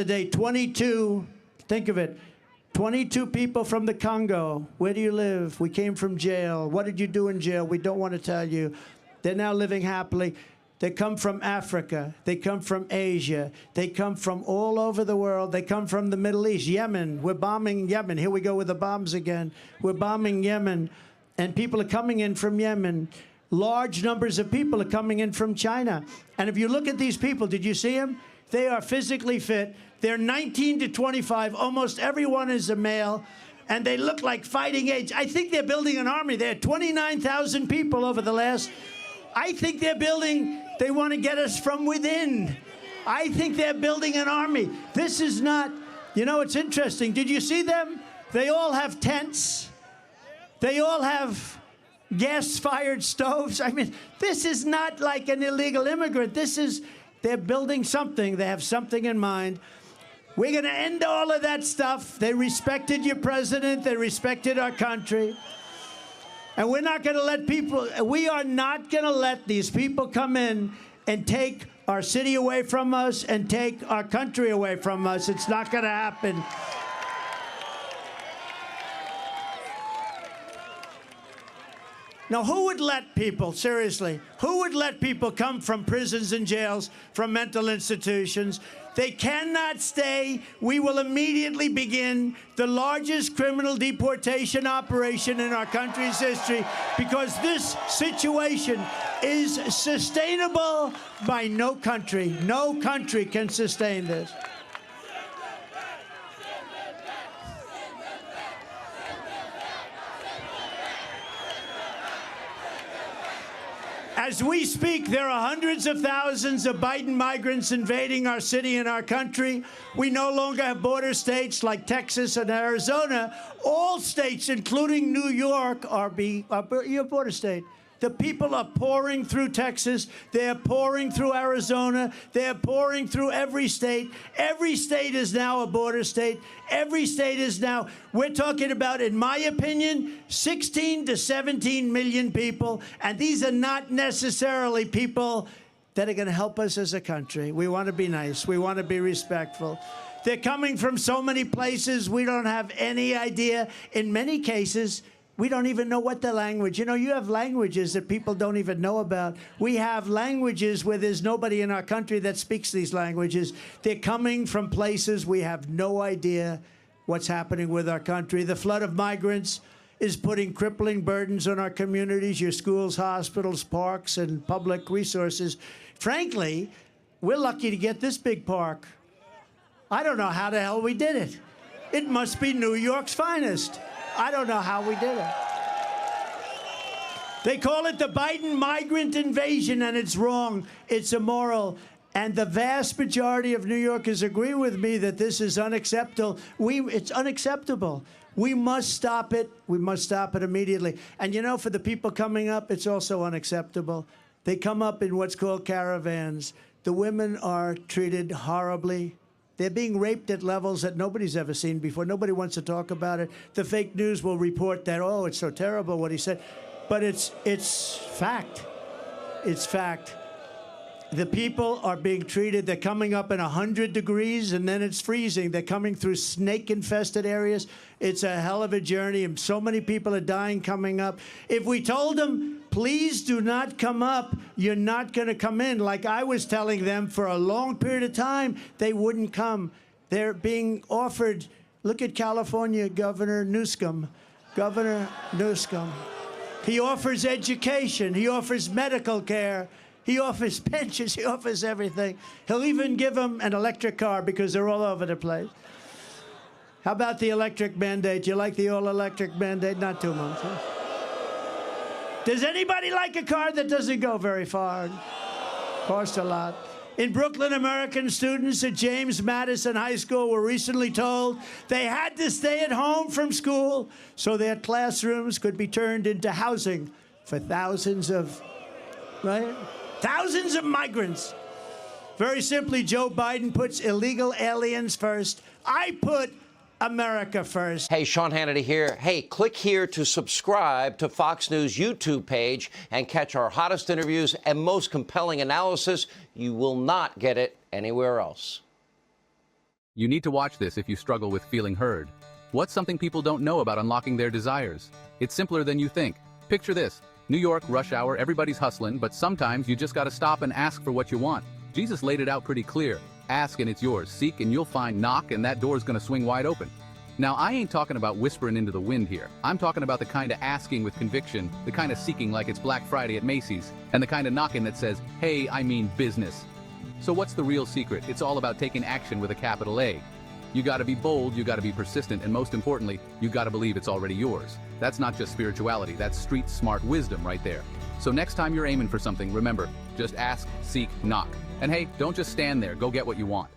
Yesterday, 22, think of it, 22 people from the Congo. Where do you live? We came from jail. What did you do in jail? We don't want to tell you. They're now living happily. They come from Africa. They come from Asia. They come from all over the world. They come from the Middle East. Yemen. We're bombing Yemen. Here we go with the bombs again. We're bombing Yemen. And people are coming in from Yemen. Large numbers of people are coming in from China. And if you look at these people, did you see them? They are physically fit. They're 19 to 25. Almost everyone is a male. And they look like fighting age. I think they're building an army. They had 29,000 people over the last... I think they're building... They want to get us from within. I think they're building an army. This is not... You know, it's interesting. Did you see them? They all have tents. They all have gas-fired stoves. I mean, this is not like an illegal immigrant. This is... They're building something. They have something in mind. We're going to end all of that stuff. They respected your president. They respected our country. And we're not going to let people, we are not going to let these people come in and take our city away from us and take our country away from us. It's not going to happen. Now, who would let people, seriously, who would let people come from prisons and jails, from mental institutions? They cannot stay. We will immediately begin the largest criminal deportation operation in our country's history because this situation is sustainable by no country. No country can sustain this. As we speak, there are hundreds of thousands of Biden migrants invading our city and our country. We no longer have border states like Texas and Arizona. All states, including New York, are your border state. The people are pouring through Texas. They're pouring through Arizona. They're pouring through every state. Every state is now a border state. Every state is now, we're talking about, in my opinion, 16 to 17 million people. And these are not necessarily people that are going to help us as a country. We want to be nice. We want to be respectful. They're coming from so many places we don't have any idea. In many cases, we don't even know what the language. You know, you have languages that people don't even know about. We have languages where there's nobody in our country that speaks these languages. They're coming from places we have no idea what's happening with our country. The flood of migrants is putting crippling burdens on our communities, your schools, hospitals, parks, and public resources. Frankly, we're lucky to get this big park. I don't know how the hell we did it. It must be New York's finest. I don't know how we did it. They call it the Biden migrant invasion, and it's wrong. It's immoral. And the vast majority of New Yorkers agree with me that this is unacceptable. It's unacceptable. We must stop it. We must stop it immediately. And, you know, for the people coming up, it's also unacceptable. They come up in what's called caravans. The women are treated horribly. They're being raped at levels that nobody's ever seen before. Nobody wants to talk about it. The fake news will report that, oh, it's so terrible what he said. But it's fact. It's fact. The people are being treated. They're coming up in 100 degrees, and then it's freezing. They're coming through snake-infested areas. It's a hell of a journey, and so many people are dying coming up. If we told them, please do not come up, you're not going to come in, like I was telling them for a long period of time, they wouldn't come. They're being offered, look at California Governor Newsom. Governor Newsom. He offers education. He offers medical care. He offers pensions. He offers everything. He'll even give them an electric car because they're all over the place. How about the electric mandate? You like the all-electric mandate? Not too much. Huh? Does anybody like a car that doesn't go very far? Costs a lot. In Brooklyn, American students at James Madison High School were recently told they had to stay at home from school so their classrooms could be turned into housing for thousands of, right? Thousands of migrants. Very simply, Joe Biden puts illegal aliens first. I put America first. Hey, Sean Hannity here. Hey, click here to subscribe to Fox News YouTube page and catch our hottest interviews and most compelling analysis. You will not get it anywhere else. You need to watch this if you struggle with feeling heard. What's something people don't know about unlocking their desires? It's simpler than you think. Picture this. New York, rush hour, everybody's hustling, but sometimes you just gotta stop and ask for what you want. Jesus laid it out pretty clear. Ask and it's yours. Seek and you'll find. Knock and that door's gonna swing wide open. Now, I ain't talking about whispering into the wind here. I'm talking about the kind of asking with conviction, the kind of seeking like it's Black Friday at Macy's, and the kind of knocking that says, hey, I mean business. So what's the real secret? It's all about taking action with a capital A. You gotta be bold, you gotta be persistent, and most importantly, you gotta believe it's already yours. That's not just spirituality, that's street smart wisdom right there. So next time you're aiming for something, remember, just ask, seek, knock. And hey, don't just stand there, go get what you want.